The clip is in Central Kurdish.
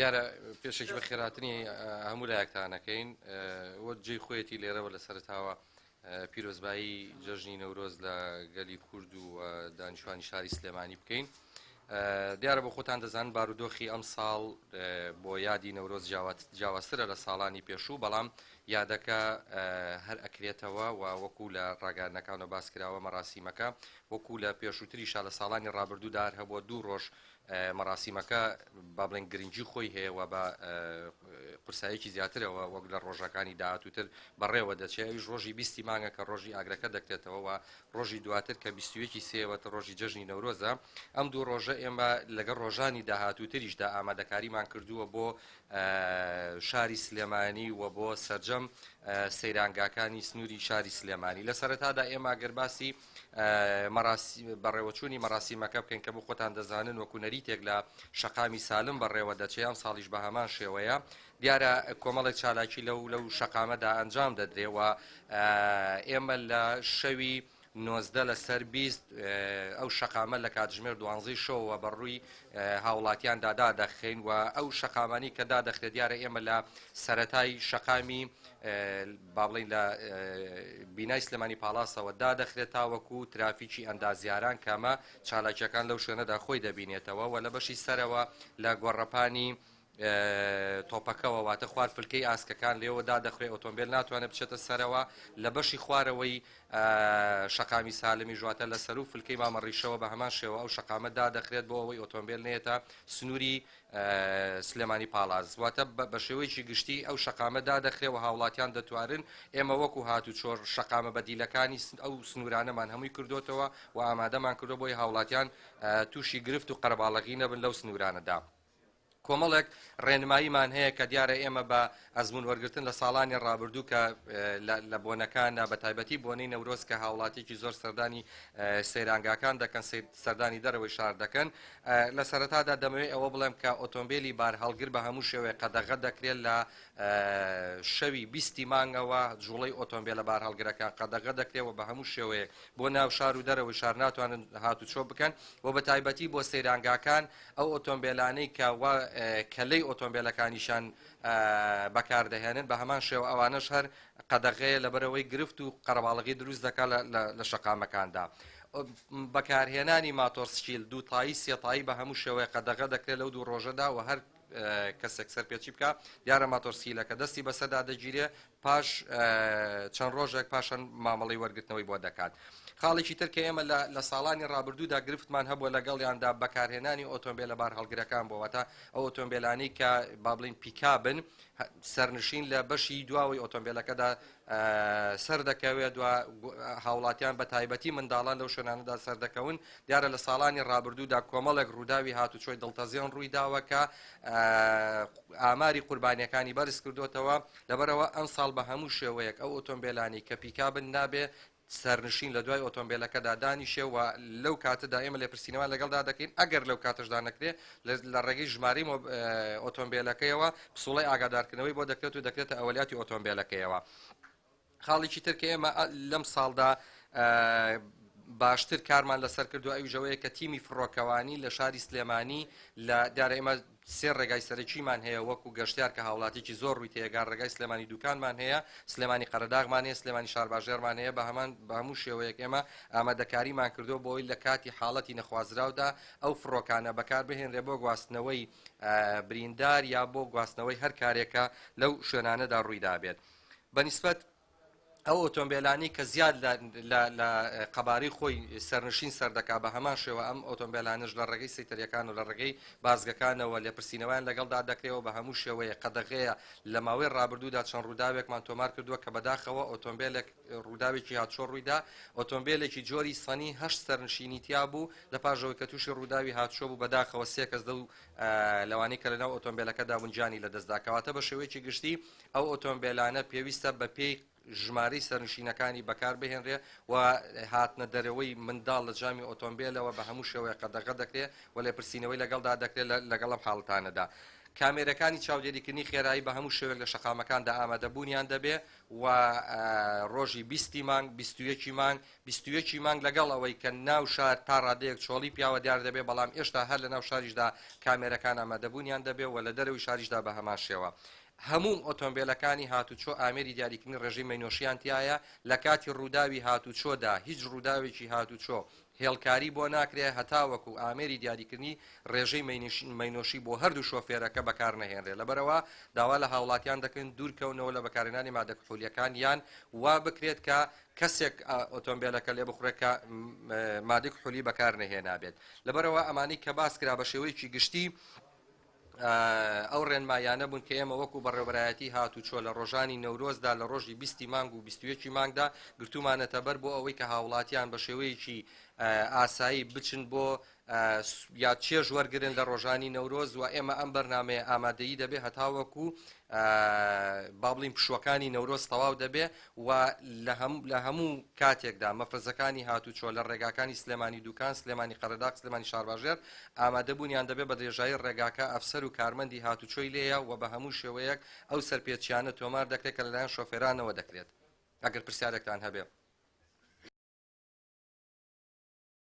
دیارە پێشێکی بە خێراتنی هەموو لایەکتانەکەین وە جێی خۆیەتی لێرەوە لە سەرتاوە پیرۆزبایی جەژنی نەورۆز لە گەلی کورد و دانیشتوانی شاری سلێمانی بکەین. دیارە بۆ خۆتان دەزانن بارودۆخی ئەم ساڵ بۆ یادی نەورۆز جیاوازترە لە ساڵانی پێشوو، بەڵام یادەکە هەر ئەکرێتەوە و وەکو لە ڕاگەاندنەکانەوە باسکراوە مەراسیمەکە وەکو لە پێشووتریشا لە ساڵانی ڕابردوودار هەبووە 2 ڕۆژ مەراسیمەکە با بڵێن گرنگی خۆی هەیە و بە قورسایەکی زیاترەوە وەک لە ڕۆژەکانی داهاتووتر بەڕێوە دەچێت. ئەویش ڕۆژی 20 مانگە کە ڕۆژی ئاگرەکە دەکرێتەوە و ڕۆژی دواتر کە 21 سێوەتە ڕۆژی جەژنی نەورۆزە. ئەم دوو ڕۆژە ئێمە لەگەڵ ڕۆژانی داهاتووتریشدا ئامادەکاریمان کردووە بۆ شاری سلێمانی و بۆ سەرجەم سەیرانگاکانی سنووری شاری سلێمانی. لە سەرەتادا ئێمە گەرباسی بەڕێوەچوونی مەراسیمەکە بکەین کە بۆ خۆتان دەزانن وەکو نەریتێک لە شەقامی سالم بەڕێوە دەچێت. ئەم ساڵیش بە هەمان شێوەیە. دیارە کۆمەڵێک چالاکی لەو شەقامەدا ئەنجام دەدرێەوە. ئێمە لە شەوی 19 لەسەر 20 ئەو شەقامە لە کاتژمێر 12 شەوە بەڕووی هاوڵاتیان دادەخەین و ئەو شەقامانی کە دادەخرێت دیارە ئێمە لە سەرەتای شەقامی با بڵین لە بینای سلێمانی پاڵاسەوە دادەخرێت تاوەکو ترافیکی ئەندازیاران کامە چالاکیەکان لەو شوێنەدا خۆی دەبینێتەوە و لە بەشی سەرەوە لە گۆڕەپانی تۆپەکەەوە واتە خوار فلکەی ئاسکەکان لێەوە دادەخرێت ئۆتۆمبیل ناتوانێت بچێتە سەرەوە. لە بەشی خوارەوەی شەقامی سالمی ژواتە لە سەر و فلکەی مامەڕیشەوە بە هەمان شێوە ئەو شەقامە دادەخرێت بۆ ئەوەی ئۆتۆمبیل نێتە سنووری سلێمانی پاڵاز. واتە بە شێوەیەکی گشتی ئەو شەقامە دادەخرێت و هاوڵاتیان دەتوارن ئێمە وەکو هاتو چۆر شەقامە بەدیلەکانی ئەو سنوورانەمان هەمووی کردوتەوە و ئامادەمان کردو بۆی هاوڵاتیان تووشی گرفت و قەرەباڵغی نەبن لەو سنوورانەدا. کۆمەڵێک ڕێنماییمان هەیە کە دیارە ئێمە بە ئەزمون وەرگتن لە ساڵانی ڕابردوو کە لە بۆنەکانە بە تایبەتی بۆنەی نەورۆز کە هاوڵاتێکی زۆر سەردانی سەیرانگاکان دەکەن سەردانی دەرەوەی شار دەکەن. لە سەرەتادا دەمەوێت ئەوە بڵێم کە ئۆتۆمبیلی بار هەڵگر بە هەموو شێوەیە قەدەغە دەکرێت لە شەوی 20 مانگەوە جوڵەی ئۆتۆمبیلە بار هەڵگرەکان قەدەغە دەکرێتەوە بە هەموو شێوەیە بۆ ناو شار و دەرەوەی شار ناتوانن هاتوچۆ بکەن و بە تایبەتی بۆ سەیرانگاکان ئەو ئۆتۆمبیلانەی کە کەلەی ئۆتۆمبیلەکانیشان بەکاردەهێنن بە هەمان شێوە ئەوانەش هەر قەدەغەیە لەبەرەوەی گرفت و قەرەباڵغی دروست دەکات لە شەقامەکاندا. بەکارهێنانی ماتۆرسکیل دووتایی سێتایی بە هەموو شێوەیە قەدەغە دەکرێت لەو دوو ڕۆژەدا و هەر کەسێک سەرپێچی بکە دیارە ماتۆرسکیلەکە دەستی بەسەدا دەگیرێ پاش چەند ڕۆژێک پاشان مامەڵی وەرگرتنەوەی بۆ دەکات. خاڵێکی تر کە ئێمە لە ساڵانی ڕابردوودا گرفتمان هەبووە لەگەڵیاندا بەکارهێنانی ئۆتۆمبیلە بار هەڵگرەکان بۆوەتە ئەو ئۆتۆمبیلانی کە با بڵین پیکابن سەرنشین لە بەشی دواوەی ئۆتۆمبیلەکەدا سەر دەکەوێت و هاوڵاتیان بە تایبەتی منداڵان لەو شوێنانەدا سەردەکەون. دیارە لە ساڵانی ڕابردوودا کۆمەڵێک ڕووداوی هاتوچۆی دڵتەزیێن ڕوویداوە کە ئاماری قوربانیەکانی بەرز کردوتەوە. لەبەرەوە ئەم ساڵ بە هەموو شێوەیەک ئەو ئۆتۆمبیلانی کە پیکابن نابێ سەرنشین لە دوای ئۆتۆمبیلەکەدا دانیشێەوە لەو کاتەدا ئێمە لێ پرسیینەوە لەگەڵدا دەکەین ئەگەر لەو کاتەشدا نەکرێت لە ڕێگەی ژماری ئۆتۆمبیلەکەیەوە پسوڵی ئاگادارکردنەوەی بۆ دەکرێت و دەکرێتە ئەولیاتی ئۆتۆمبیلەکەیەوە. خاڵێکی تر کە ئێمە لەم ساڵدا باشتر کارمان لەسەر کردو ئەو ژەوەیە کە تیمی فڕۆکەوانی لە شاری سلێمانی لە دیارە ئێمە سێ ڕێگای سەرەکیمان هەیە وەکو گەشتیار کە هاوڵاتێکی زۆر ڕووی تێگار ڕێگای سلێمانی دوکانمان هەیە، سلێمانی قەرەداغمان هەیە، سلێمانی شارباژێرمان هەیە. بە هەموو شێوەیەک ئێمە ئامادەکاریمان کردو بۆ ئەوەی لە کاتی حاڵەتی نەخوازراودا ئەو فڕۆکانە بەکار بهێنرێ بۆ گواستنەوەی بریندار یا بۆ گواستنەوەی هەر کارێکە لەو شوێنانەدا ڕوویدا بێت. بەنسبەت ئەو ئۆتۆمبیلانی کە زیاد لە قەباری خۆی سەرنشین سەردەکا بە هەمان شێوە ئەم ئۆتۆمبیلانش لە ڕێگەی سەیتەریەکان و لە ڕێگەی بازگەکانەوە لێپرسینەوەیان لەگەڵدا دەکرێەوە بە هەموو شێوەیە قەدەغەیە. لە ماوەی ڕابردوودا چەند ڕووداوێکمان تۆمار کردووە کە بەداخەوە ئۆتۆمبیلێک ڕووداوێکی هاتچۆ ڕوویدا ئۆتۆمبیلێکی جۆری سەنی 8 سەرنشینی تیا بوو لە پاشەوەی کە تووشی ڕووداوی هاتچۆ بوو بەداخەوە 3 کەس لەوانەی کە لەناو ئۆتۆمبیلەکەدا بونجانی لە دەستداکەواتە بە شێوەیەکی گشتی ئەو ئۆتۆمبیلانە پێویستە بە پێی ژمارەی سەرنشینەکانی بەکار بهێنرێ و هاتنە دەرەوەی منداڵ لە جامی ئۆتۆمبیلەوە بە هەموو شێوەیە قەدەغە دەکرێت و لێپرسینەوەی لەگەڵدا دەکرێت لەگەڵم حاڵتانەدا. کامێرەکانی چاودێریکردنی خێرایی بە هەموو شێوێک لە شەقامەکاندا ئامادەبوونیان دەبێ و ڕۆژی 20 مانگ 21 مانگ 21 مانگ لەگەڵ ئەوەی کە ناو شار تا ڕادەیەک چۆڵی پیاوە دیار دەبێ بەڵام ئێشتا هەر لە ناو شاریشدا کامێرەکان ئامادەبوونیان دەبێ و لە دەرەوەی شاریشدا بە هەمان شێوە هەموو ئۆتۆمبیلەکانی هاتوچۆ ئامێری دیاریکردنی ڕێژەی مەینۆشیان تایە لە کاتی ڕووداوی هاتوچۆدا هیچ ڕووداوێکی هاتوچۆ هێڵکاری بۆ ناکرێ هەتاوەکو ئامێری دیاریکردنی ڕێژەی مەینۆشی بۆ هەردوو شۆفێرەکە بەکار نەهێنرێ لەبەرەوە داوا لە هاوڵاتیان دەکەن دوورکەونەوە لە بەکارهێنانی مادەکحولیەکان یان وا بکرێت کە کەسێک ئۆتۆمبیلەکە لێ بخورێت کە مادەکحولی بەکار نەهێنابێت لەبەرەوە ئەمانەی کە باس کرا بە شێوەیەکی گشتی ئەو ڕێنمایانە بوون کە ئێمە وەکو بەڕێوەبەرایەتی هاتوچۆ لە ڕۆژانی نەورۆزدا لە ڕۆژی 20 مانگ و 21 مانگدا گرتومانەتە بەر بۆ ئەوەی کە هاوڵاتیان بە شێوەیەکی ئاسایی بچن بۆ یا چێژ وەرگن لە ڕۆژانی نەورۆز و ئێمە ئەم بەرنامەیە ئامادەیی دەبێ هەتاوەکو با بڵین پشوەکانی نەورۆز تەواو دەبێ و لە هەموو کاتێکدا مەفرزەکانی هاتوچۆ لە ڕێگاکانی سلێمانی دوکان سلێمانی قەرەداق سلێمانی شارباژێر ئامادەبوونیان دەبێ بە درێژایی ڕێگاکە ئەفسەر و کارمەندی هاتوچۆی لێیە و بە هەموو شێوەیەک ئەو سەرپێچیانە تۆمار دەکرێت کە لەلایەن شۆفێرانەوە دەکرێت ئەگەر پرسیارێکتان هەبێ